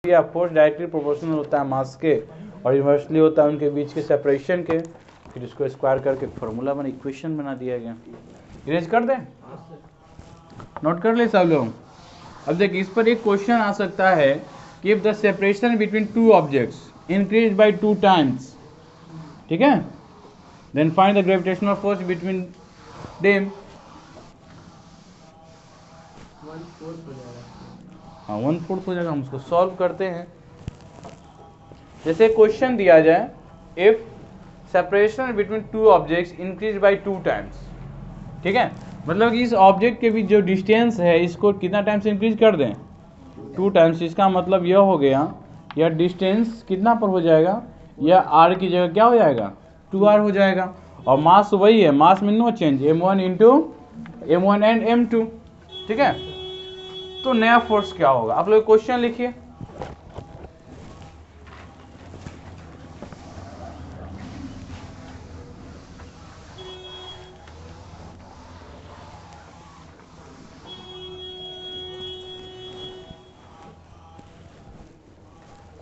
या force directly proportional होता है मास के और इन्वर्सली होता है उनके बीच के सेपरेशन के, फिर इसको स्क्वायर करके फॉर्मूला बना, इक्वेशन बना दिया गया। इरेज कर दें, नोट कर ले सब लोग। अब देखिए इस पर एक क्वेश्चन आ सकता है कि if the separation between two objects increase by 2 times, ठीक है, then find the gravitational force between them. हाँ 1/4 हो जाएगा, हम उसको सॉल्व करते हैं। जैसे क्वेश्चन दिया जाए if separation between two objects increase by 2 times, ठीक है, मतलब कि इस ऑब्जेक्ट के बीच जो डिस्टेंस है इसको कितना टाइम्स इंक्रीज कर दें, 2 टाइम्स। इसका मतलब यह हो गया यह डिस्टेंस कितना पर हो जाएगा, यह आर की जगह क्या हो जाएगा 2r हो जाएगा, और मास वही है, मास में no change, m1 into m1 and m2, ठीक है। तो नया फोर्स क्या होगा, आप लोग क्वेश्चन लिखिए।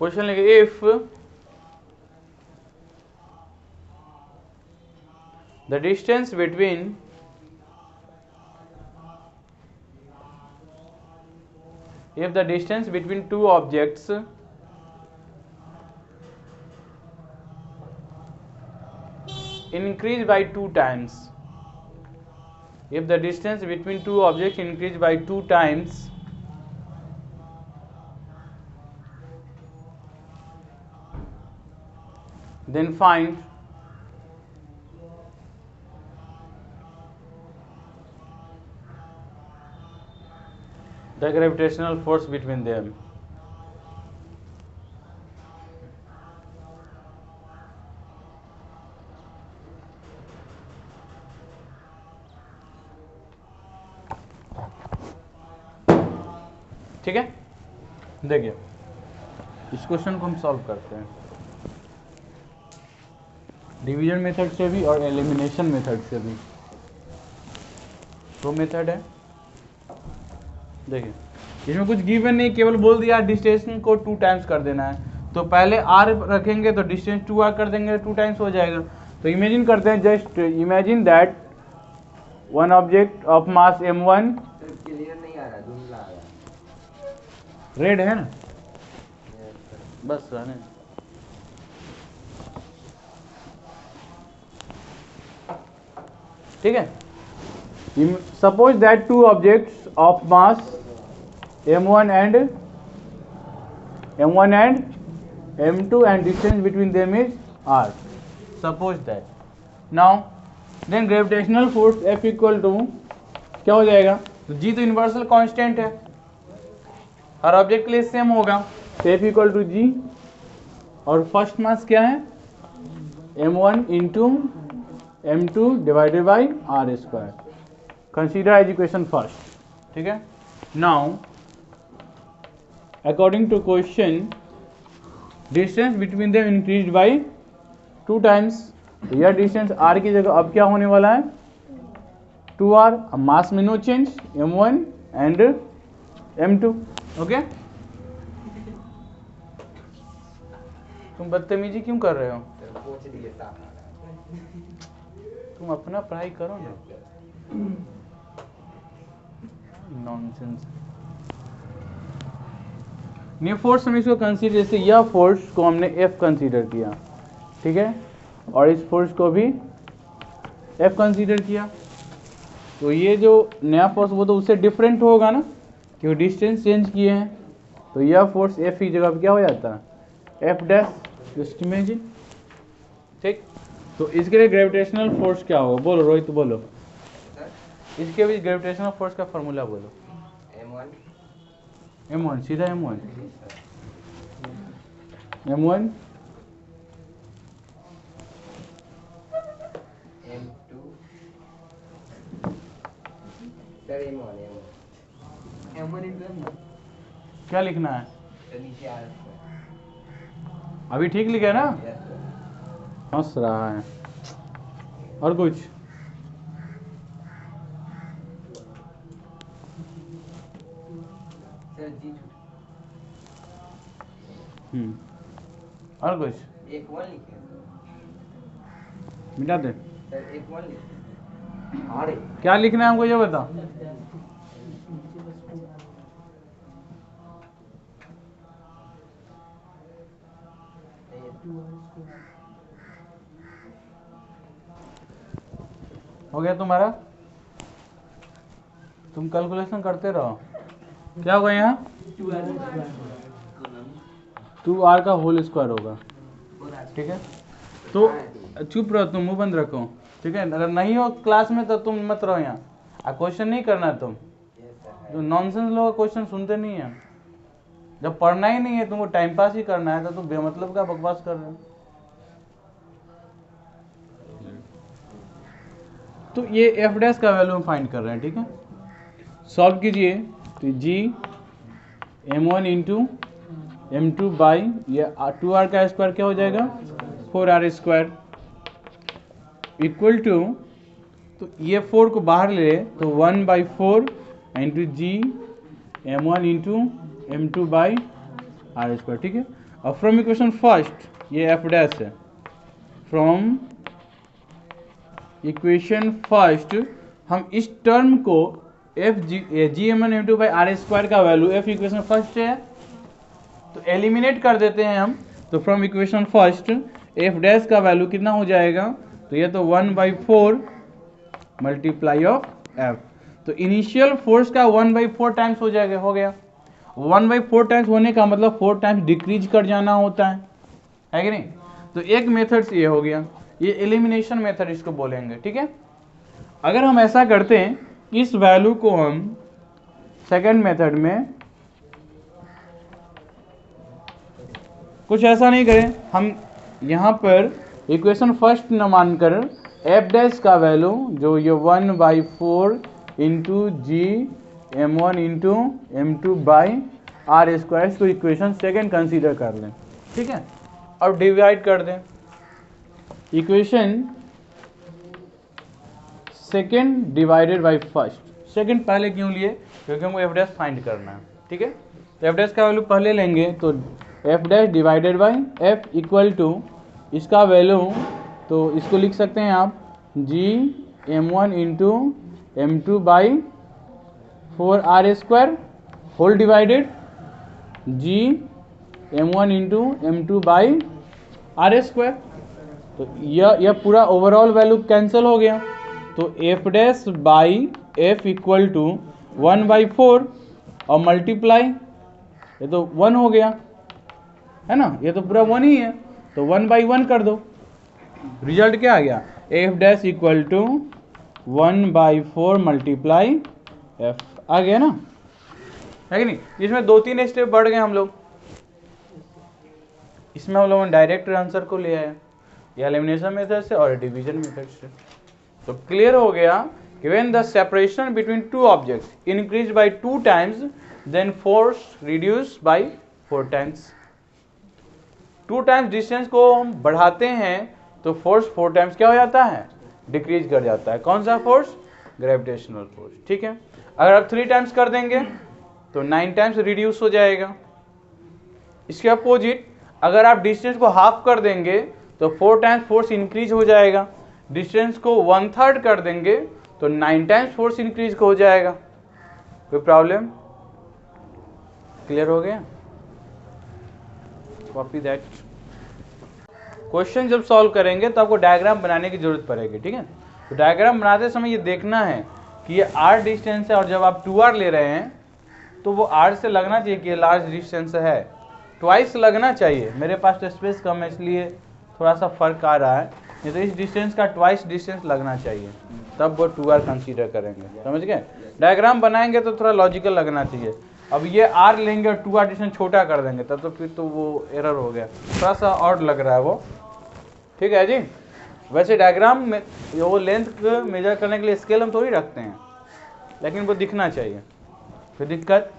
क्वेश्चन लिखिए if the distance between two objects increase by 2 times, if the distance between two objects increase by 2 times, then find the gravitational force between them। ठीक है, देखिए इस क्वेश्चन को हम सॉल्व करते हैं डिवीजन मेथड से भी और एलिमिनेशन मेथड से भी। दो मेथड है, देखिए इसमें कुछ गिवन नहीं, केवल बोल दिया डिस्टेंस को 2 टाइम्स कर देना है, तो पहले r रखेंगे तो डिस्टेंस 2r कर देंगे, 2 टाइम्स हो जाएगा। तो इमेजिन करते हैं, just imagine that one object of mass m1, clear नहीं आ रहा, धुंधला आ रहा। रेड है ना, बस रहने, ठीक है। Suppose that two objects of mass m1 and m2 and distance between them is r, suppose that। now then gravitational force F equal to क्या हो जाएगा, तो g तो यूनिवर्सल कांस्टेंट है, हर ऑब्जेक्ट के लिए सेम होगा, तो F इक्वल टू जी, और फर्स्ट मास क्या है m1 into m2 divided by r square, consider as equation first, ठीक है। Now according to question distance between them increase by 2 times, तो यह डिस्टेंस r की जगह अब क्या होने वाला है 2r, अब मास में no change m1 and m2, okay. तुम बदतमीजी क्यों कर रहे हो, तुम अपना पढ़ाई करो ना, नॉनसेंस। न्यू फोर्स हम इसको कंसीडर, जैसे यह फोर्स को हमने F कंसीडर किया, ठीक है, और इस फोर्स को भी F कंसीडर किया, तो ये जो नया फोर्स वो तो उससे डिफरेंट होगा ना, क्योंकि डिस्टेंस चेंज किए हैं, तो यह फोर्स F की जगह क्या हो जाता है F डैश, जस्ट इमेजिन, ठीक। तो इसके लिए ग्रेविटेशनल फोर्स क्या होगा, बोलो रोहित बोलो, इसके बीच ग्रेविटेशनल फोर्स का फॉर्मूला बोलो। m1 सीधा m1 m1 m2 sir m1 क्या लिखना है, तो नीचे आ रहा अभी ठीक लिखा है ना, है। हंस रहा है, और कुछ सर जी और कुछ एक 1 लिखे मिटा दे। सर, एक 1 लिखे। अरे क्या लिखना है हमको ये बता। हो गया तुम्हारा, तुम कैलकुलेशन करते रहो। क्या होगा यहाँ 2r का होल स्क्वायर होगा, ठीक है। तो चुप रहो, तुम मुंह बंद रखो, ठीक है। अगर नहीं हो क्लास में तो तुम मत रहो यहाँ, क्वेश्चन नहीं करना है तुम। जो नॉनसेंस लोग क्वेश्चन सुनते नहीं है, जब पढ़ना ही नहीं है तुमको टाइम पास ही करना है तो तुम बेमतलब का बकवास कर रहे हो। तो ये एफ डैश का वैल्यू हम फाइंड कर रहे हैं, ठीक है। सॉल्व कीजिए तो जी m1 इंटू m2 बाई ये 2r का स्क्वायर क्या हो जाएगा 4r स्क्वायर इक्वल टू, तो ये 4 को बाहर ले तो 1/4 into G m1 into m2 by r square, ठीक है। और फ्रॉम इक्वेशन फर्स्ट ये एफ डैश है, फ्रॉम इक्वेशन फर्स्ट हम इस टर्म को F G M N M two by R square का वैल्यू एफ इक्वेशन फर्स्ट है तो एलिमिनेट कर देते हैं हम। तो from equation first F dash का वैल्यू कितना हो जाएगा, तो ये तो 1/4 मल्टीप्लाई ऑफ एफ। तो इनिशियल फोर्स का 1/4 टाइम्स हो जाएगा, हो गया। 1/4 टाइम्स होने का मतलब 4 टाइम्स डिक्रीज कर जाना होता है कि नहीं। तो एक मेथड से ये हो गया, ये एलिमिनेशन मेथड इसको बोलेंगे, ठीक है। अगर हम ऐसा करते हैं इस वैल्यू को हम सेकंड मेथड में कुछ ऐसा नहीं करें, हम यहाँ पर इक्वेशन फर्स्ट न मानकर एफ डैश का वैल्यू जो ये 1/4 into G m1 into m2 by R square को इक्वेशन सेकंड कंसीडर कर लें, ठीक है। और डिवाइड कर दें equation second divided by first. Second पहले क्यों लिए, क्योंकि हमको एफ डैश फाइंड करना है, ठीक है। तो एफ डैश का वैल्यू पहले लेंगे तो F dash divided by F equal to इसका वैल्यू, तो इसको लिख सकते हैं आप G m1 into m2 by 4r square whole divided by m1 into m2 by R square. तो यह पूरा ओवरऑल वैल्यू कैंसिल हो गया, तो F dash by F equal to 1/4 और मल्टीप्लाई ये तो 1 हो गया है ना, ये तो पूरा 1 ही है तो 1/1 कर दो, रिजल्ट क्या आ गया F dash equal to 1/4 multiply F आ गया ना, है कि नहीं। इसमें 2-3 स्टेप बढ़ गए हम लोग, इसमें हम लोगों ने डायरेक्ट आंसर को ले आए या एलिमिनेशन मेथड से और डिवीजन मेथड से। तो क्लियर हो गया कि when the separation between two objects increase by 2 times then force reduce by 4 times. 2 times distance को हम बढ़ाते हैं तो फोर्स 4 टाइम्स क्या हो जाता है डिक्रीज कर जाता है। कौन सा फोर्स, ग्रेविटेशनल फोर्स, ठीक है। अगर आप 3 टाइम्स कर देंगे तो 9 टाइम्स रिड्यूस हो जाएगा। इसके अपोजिट अगर आप डिस्टेंस को हाफ कर देंगे तो 4 टाइम्स फोर्स इंक्रीज हो जाएगा। डिस्टेंस को 1/3 कर देंगे तो 9 टाइम्स फोर्स इंक्रीज हो जाएगा। कोई प्रॉब्लम, क्लियर हो गया। Copy that. क्वेश्चन जब सॉल्व करेंगे तो आपको डायग्राम बनाने की जरूरत पड़ेगी, ठीक है। तो डायग्राम बनाते समय ये देखना है कि ये r डिस्टेंस है और जब आप 2r ले रहे हैं तो वो r से लगना चाहिए कि ये लार्ज डिस्टेंस है, ट्वाइस लगना चाहिए। मेरे पास तो स्पेस कम है इसलिए थोड़ा सा फर्क आ रहा है, नहीं तो इस डिस्टेंस का ट्वाइस डिस्टेंस लगना चाहिए, तब वो 2r कंसीडर करेंगे, समझ गए। डायग्राम बनाएंगे तो थोड़ा लॉजिकल लगना चाहिए। अब ये r लेंगे और 2r डिस्टेंस छोटा कर देंगे तब तो फिर तो वो एरर हो गया, थोड़ा सा ऑड लग रहा है वो, ठीक है जी। वैसे डायग्राम में वो लेंथ मेजर करने के लिए स्केल हम थोड़ी रखते हैं, लेकिन वो दिखना चाहिए, फिर दिक्कत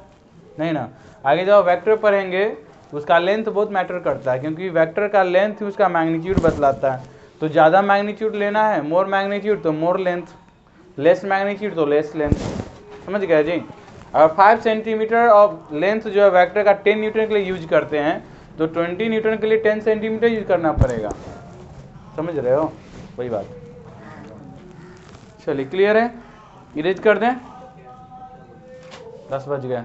नहीं ना। आगे जब वेक्टर पढ़ेंगे उसका लेंथ बहुत मैटर करता है, क्योंकि वेक्टर का लेंथ ही उसका मैग्नीट्यूड बतलाता है। तो ज़्यादा मैग्नीट्यूड लेना है, मोर मैग्नीट्यूड तो मोर लेंथ, लेस मैग्नीट्यूड तो लेस लेंथ, समझ गए जी। अगर 5 सेंटीमीटर और लेंथ जो है वेक्टर का 10 न्यूटन के लिए यूज करते हैं तो 20 न्यूटन के लिए 10 सेंटीमीटर यूज करना पड़ेगा, समझ रहे हो वही बात। चलिए क्लियर है, इरेज कर दें, 10 बज गए।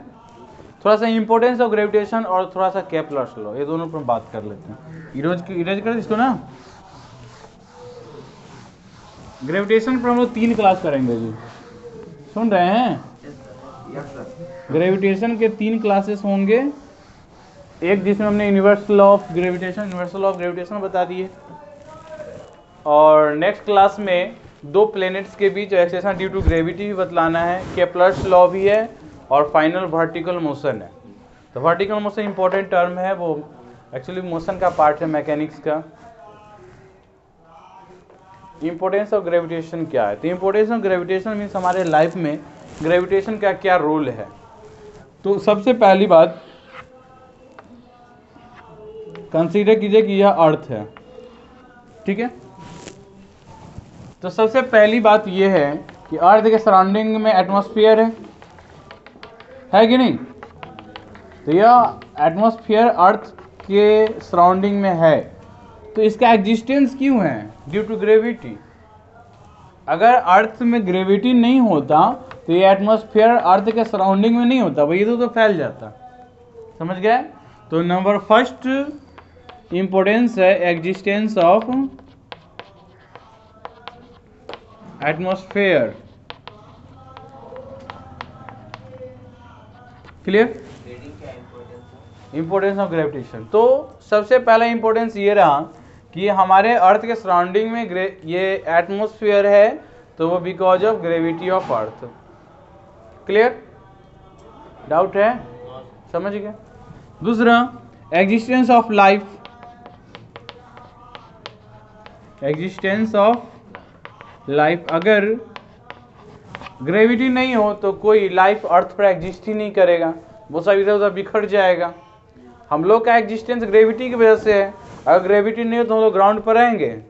थोड़ा सा इंपॉर्टेंस ऑफ ग्रेविटेशन और थोड़ा सा केपलर्स लॉ, ये दोनों पर बात कर लेते हैं। इरेज कर इसको ना। ग्रेविटेशन पर हम लोग 3 क्लास करेंगे जी, सुन रहे हैं? ग्रेविटेशन के 3 क्लासेस होंगे। एक जिसमें हमने यूनिवर्सल ऑफ ग्रेविटेशन बता दिए, और नेक्स्ट क्लास में 2 प्लैनेट्स के बीच एक्सेलेरेशन ड्यू टू ग्रेविटी भी बतलाना है, केपलर्स लॉ भी है, और फाइनल वर्टिकल मोशन है। तो वर्टिकल मोशन इंपॉर्टेंट टर्म है, वो एक्चुअली मोशन का पार्ट है मैकेनिक्स का। इंपॉर्टेंस ऑफ ग्रेविटेशन क्या है? तो इंपॉर्टेंस ऑफ ग्रेविटेशन मीन्स हमारे लाइफ में ग्रेविटेशन का क्या रोल है। तो सबसे पहली बात कंसीडर कीजिए कि यह अर्थ है, ठीक है। तो सबसे पहली बात यह है कि अर्थ के सराउंडिंग में एटमॉस्फेयर है कि नहीं? तो यह एटमॉस्फेयर अर्थ के सराउंडिंग में है, तो इसका एग्जिस्टेंस क्यों है? Due to gravity. अगर अर्थ में ग्रेविटी नहीं होता तो ये एटमॉस्फेयर अर्थ के सराउंडिंग में नहीं होता, वही तो फैल जाता, समझ गए? तो नंबर फर्स्ट इंपॉर्टेंस है existence of atmosphere. Clear? Importance of gravitation. तो सबसे पहला इंपॉर्टेंस ये रहा कि हमारे अर्थ के सराउंडिंग में ये एटमॉस्फेयर है, तो वो because of gravity of earth. Clear? Doubt है? समझ गए? दूसरा existence of life. Existence of life, अगर ग्रेविटी नहीं हो तो कोई लाइफ अर्थ पर एग्जिस्ट ही नहीं करेगा, वो सब इधर उधर बिखर जाएगा। हम लोग का एग्जिस्टेंस ग्रेविटी की वजह से है। अगर ग्रेविटी नहीं हो तो हम लोग ग्राउंड पर रहेंगे,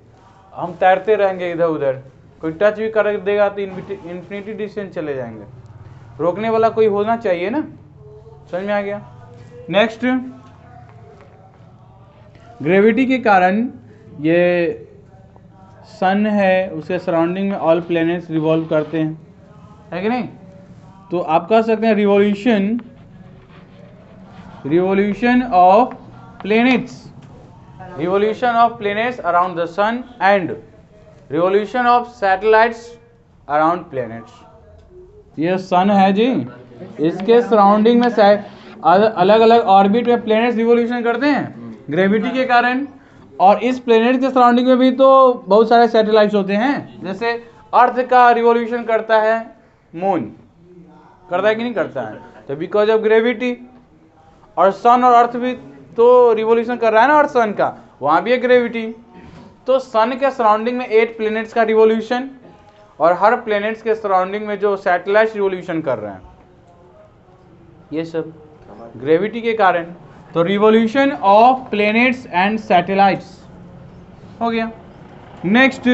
हम तैरते रहेंगे इधर उधर, कोई टच भी कर देगा तो इन्फिनिटी डिस्टेंस चले जाएंगे। रोकने वाला कोई होना चाहिए ना, समझ में आ गया? नेक्स्ट, ग्रेविटी के कारण ये सन है, उसके सराउंडिंग में ऑल प्लैनेट्स रिवॉल्व करते हैं, है कि नहीं? तो आप कह सकते हैं revolution of planets around the sun and revolution of satellites around planets. ये सन है जी, इसके सराउंडिंग में अलग अलग ऑर्बिट में प्लैनेट्स रिवॉल्यूशन करते हैं ग्रेविटी के कारण, और इस प्लैनेट के सराउंडिंग में भी तो बहुत सारे सैटेलाइट्स होते हैं। जैसे अर्थ का रिवॉल्यूशन करता है मून, करता है कि नहीं करता है? तो बिकॉज ऑफ ग्रेविटी। और सन और अर्थ भी तो रिवॉल्यूशन कर रहा है ना, अर्थ सन का, वहां भी है ग्रेविटी। तो सन के सराउंडिंग में 8 प्लैनेट्स का रिवॉल्यूशन, और हर प्लैनेट्स के सराउंडिंग में जो सैटेलाइट्स रिवॉल्यूशन कर रहे हैं, ये सब ग्रेविटी के कारण। तो revolution of planets and satellites हो गया। नेक्स्ट,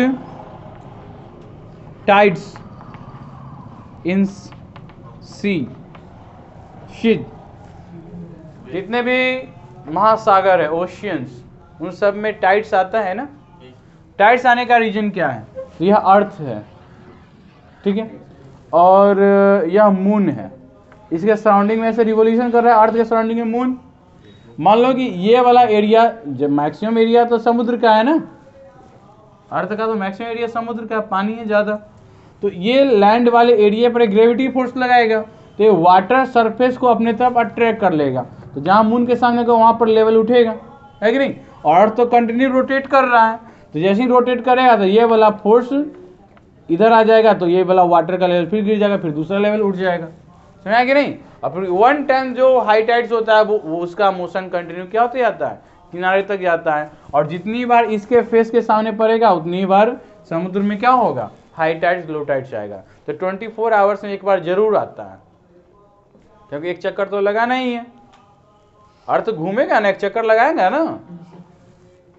टाइड्स इन सी, शिज, जितने भी महासागर है, ओशियंस, उन सब में टाइड्स आता है ना। टाइड्स आने का रीजन क्या है? तो यह अर्थ है, ठीक है, और यह मून है। इसके सराउंडिंग में ऐसे रिवॉल्यूशन कर रहा है, अर्थ के सराउंडिंग में मून। मान लो कि ये वाला एरिया, जब मैक्सिमम एरिया तो समुद्र का है ना, अर्थ का तो मैक्सिमम एरिया समुद्र का, पानी है ज़्यादा, तो ये लैंड वाले एरिया पर ग्रेविटी फोर्स लगाएगा, तो ये वाटर सरफेस को अपने तरफ अट्रैक्ट कर लेगा। तो जहाँ मून के सामने को वहाँ पर लेवल उठेगा, है कि नहीं? और अर्थ तो कंटिन्यू रोटेट कर रहा है, तो जैसे ही रोटेट करेगा तो ये वाला फोर्स इधर आ जाएगा, तो ये वाला वाटर का लेवल फिर गिर जाएगा, फिर दूसरा लेवल उठ जाएगा, समझा कि नहीं? और फिर वन टाइम जो हाई टाइड्स होता है वो उसका मोशन कंटिन्यू क्या होते जाता है, किनारे तक जाता है, और जितनी बार इसके फेस के सामने पड़ेगा उतनी बार समुद्र में क्या होगा, हाई टाइड्स लो टाइड्स आएगा। तो 24 आवर्स में एक बार जरूर आता है, क्योंकि एक चक्कर तो लगाना ही है। अर्थ घूमेगा ना, एक चक्कर लगाएगा ना,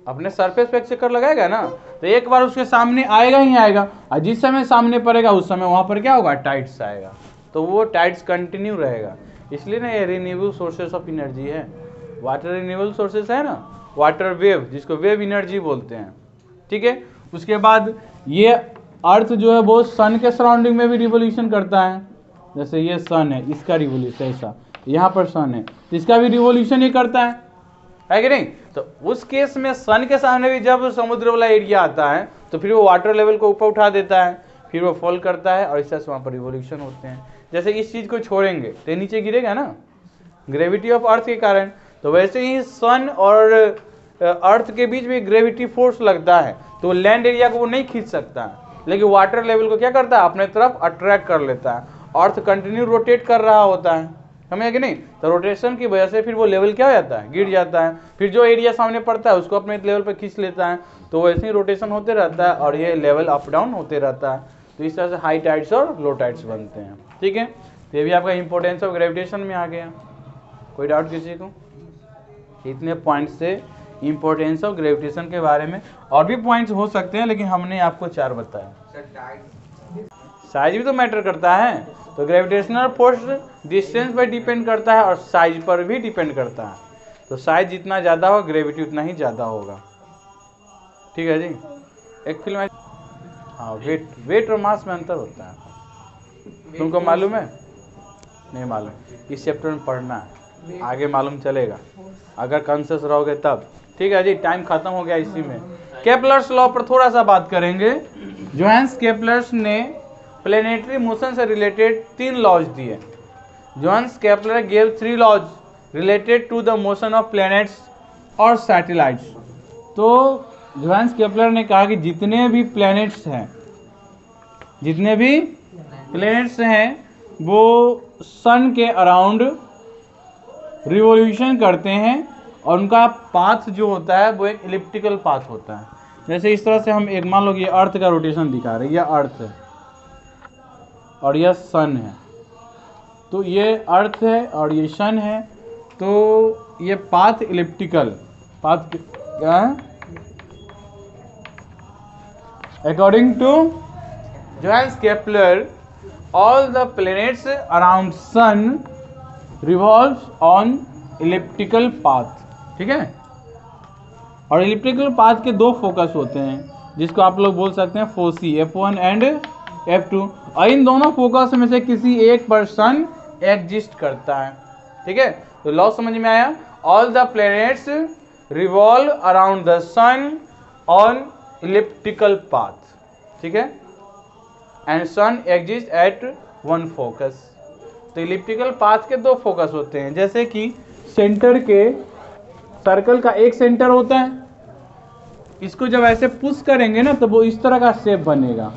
अपने सरफेस पे एक चक्कर लगाएगा ना, तो एक बार उसके सामने आएगा ही आएगा, और जिस समय सामने पड़ेगा उस समय वहां पर क्या होगा, टाइड्स आएगा। तो वो टाइड्स कंटिन्यू रहेगा, इसलिए ना ये रिन्यूएबल सोर्सेस ऑफ एनर्जी है। वाटर रिन्यूएबल सोर्सेस है ना, वाटर वेव जिसको वेव एनर्जी बोलते हैं, ठीक है। उसके बाद ये अर्थ जो है वो सन के सराउंडिंग में भी रिवोल्यूशन करता है, जैसे ये सन है, इसका रिवोल्यूशन ऐसा, यहाँ पर सन है तो इसका भी रिवोल्यूशन ही करता है कि नहीं। तो उस केस में सन के सामने भी जब समुद्र वाला एरिया आता है तो फिर वो वाटर लेवल को ऊपर उठा देता है, फिर वो फॉल करता है और इस तरह से वहाँ पर रिवोल्यूशन होते हैं। जैसे इस चीज़ को छोड़ेंगे तो नीचे गिरेगा ना, ग्रेविटी ऑफ अर्थ के कारण। तो वैसे ही सन और अर्थ के बीच में ग्रेविटी फोर्स लगता है, तो लैंड एरिया को वो नहीं खींच सकता है, लेकिन वाटर लेवल को क्या करता है, अपने तरफ अट्रैक्ट कर लेता है। अर्थ कंटिन्यू रोटेट कर रहा होता है, समझे कि नहीं। तो रोटेशन की वजह से फिर वो लेवल क्या हो जाता है, गिर जाता है, फिर जो एरिया सामने पड़ता है उसको अपने लेवल पर खींच लेता है। तो वैसे ही रोटेशन होते रहता है और ये लेवल अप डाउन होते रहता है। तो इस तरह से हाई टाइड्स और लो टाइड्स बनते हैं, ठीक है। तो ये भी आपका इंपॉर्टेंस ऑफ ग्रेविटेशन में आ गया। कोई डाउट किसी को? इतने पॉइंट से इंपॉर्टेंस ऑफ ग्रेविटेशन के बारे में और भी पॉइंट्स हो सकते हैं, लेकिन हमने आपको 4 बताया। साइज भी तो मैटर करता है, तो ग्रेविटेशनल फोर्स डिस्टेंस पर डिपेंड करता है और साइज पर भी डिपेंड करता है। तो साइज जितना ज़्यादा हो ग्रेविटी उतना ही ज़्यादा होगा, ठीक है जी। एक फिल्म, हाँ, वेट और मास में अंतर होता है, तुमको मालूम है? नहीं मालूम, इस चैप्टर में पढ़ना है, आगे मालूम चलेगा अगर कॉन्शियस रहोगे तब, ठीक है जी। टाइम खत्म हो गया इसी में। केपलर्स लॉ पर थोड़ा सा बात करेंगे। जोहान्स केपलर्स ने प्लेनेटरी मोशन से रिलेटेड 3 लॉज दिए। Johannes Kepler gave 3 laws related to the motion of planets और सैटेलाइट्स। तो जोहान्स केपलर ने कहा कि जितने भी प्लैनेट्स हैं वो सन के अराउंड रिवोल्यूशन करते हैं और उनका पाथ जो होता है वो एक इलिप्टिकल पाथ होता है। जैसे इस तरह से हम एक मान लो कि अर्थ का रोटेशन दिखा रहे हैं, यह अर्थ है और यह सन है, तो ये अर्थ है और ये सन है, तो ये पाथ इलिप्टिकल पाथ क्या है? According to Johannes Kepler, all the planets around sun revolves on elliptical path, ठीक है। और इलिप्टिकल पाथ के 2 फोकस होते हैं जिसको आप लोग बोल सकते हैं फोसी, F1 एंड F2, और इन दोनों फोकस में से किसी एक पर सन एग्जिस्ट करता है, ठीक है। तो लॉ समझ में आया? All the planets revolve around the sun on elliptical path, ठीक है, and sun exist at 1 focus. तो इलिप्टिकल पाथ के 2 फोकस होते हैं, जैसे कि सेंटर के सर्कल का एक सेंटर होता है, इसको जब ऐसे पुश करेंगे ना तो वो इस तरह का शेप बनेगा।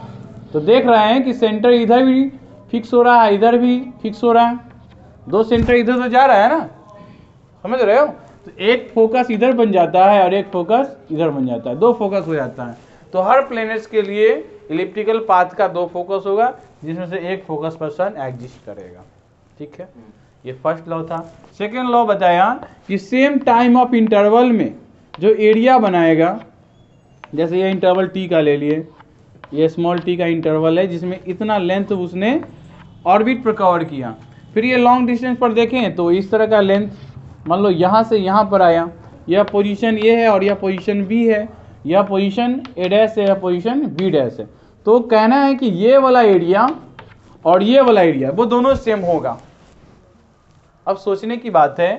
तो देख रहे हैं कि सेंटर इधर भी फिक्स हो रहा है, इधर भी फिक्स हो रहा है, 2 सेंटर इधर तो जा रहा है ना, समझ रहे हो। तो एक फोकस इधर बन जाता है और एक फोकस इधर बन जाता है, 2 फोकस हो जाता है। तो हर प्लैनेट्स के लिए इलिप्टिकल पाथ का 2 फोकस होगा, जिसमें से एक फोकस पर सन एग्जिस्ट करेगा, ठीक है। ये फर्स्ट लॉ था। सेकेंड लॉ बताया कि सेम टाइम ऑफ इंटरवल में जो एरिया बनाएगा, जैसे ये इंटरवल टी का ले लिए, ये स्मॉल टी का इंटरवल है जिसमें इतना लेंथ उसने ऑर्बिट पर कवर किया। फिर ये लॉन्ग डिस्टेंस पर देखें तो इस तरह का लेंथ, मान लो यहाँ से यहाँ पर आया, यह पोजीशन ए है और यह पोजीशन बी है, यह पोजीशन ए डैश है, यह पोजीशन बी डैश है। तो कहना है कि ये वाला एरिया और ये वाला एरिया वो दोनों सेम होगा। अब सोचने की बात है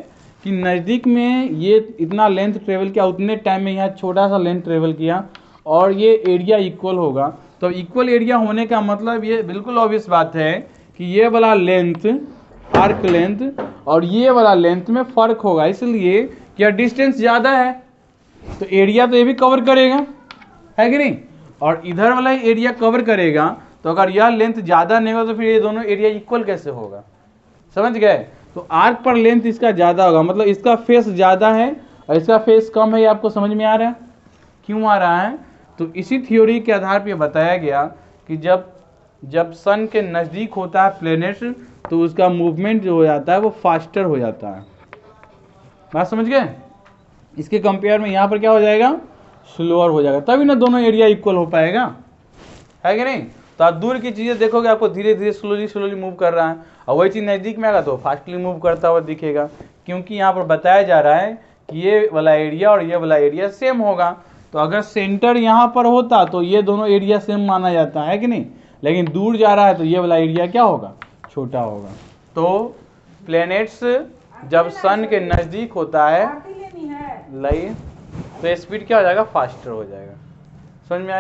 कि नज़दीक में ये इतना लेंथ ट्रेवल किया, उतने टाइम में यहाँ छोटा सा लेंथ ट्रेवल किया और ये एरिया इक्वल होगा। तो इक्वल एरिया होने का मतलब ये बिल्कुल ऑब्वियस बात है कि ये वाला लेंथ, आर्क लेंथ और ये वाला लेंथ में फ़र्क होगा, इसलिए कि डिस्टेंस ज़्यादा है तो एरिया तो ये भी कवर करेगा, है कि नहीं, और इधर वाला एरिया कवर करेगा। तो अगर यह लेंथ ज़्यादा नहीं होगा तो फिर ये दोनों एरिया इक्वल कैसे होगा, समझ गए। तो आर्क पर लेंथ इसका ज़्यादा होगा, मतलब इसका फेस ज़्यादा है और इसका फेस कम है। ये आपको समझ में आ रहा है क्यों आ रहा है? तो इसी थ्योरी के आधार पर बताया गया कि जब सन के नज़दीक होता है प्लैनेट तो उसका मूवमेंट जो हो जाता है वो फास्टर हो जाता है। बात समझ गए? इसके कंपेयर में यहाँ पर क्या हो जाएगा, स्लोअर हो जाएगा, तभी ना दोनों एरिया इक्वल हो पाएगा, है कि नहीं। तो आप दूर की चीज़ें देखोगे आपको धीरे धीरे स्लोली मूव कर रहा है, और वही चीज़ नज़दीक में आएगा तो फास्टली मूव करता हुआ दिखेगा। क्योंकि यहाँ पर बताया जा रहा है कि ये वाला एरिया और ये वाला एरिया सेम होगा। तो अगर सेंटर यहाँ पर होता तो ये दोनों एरिया सेम माना जाता है कि नहीं, लेकिन दूर जा रहा है तो ये वाला एरिया क्या होगा, छोटा होगा। तो प्लैनेट्स जब सन के नज़दीक होता है लाइट, तो स्पीड क्या हो जाएगा, फास्टर हो जाएगा। समझ में आएगा।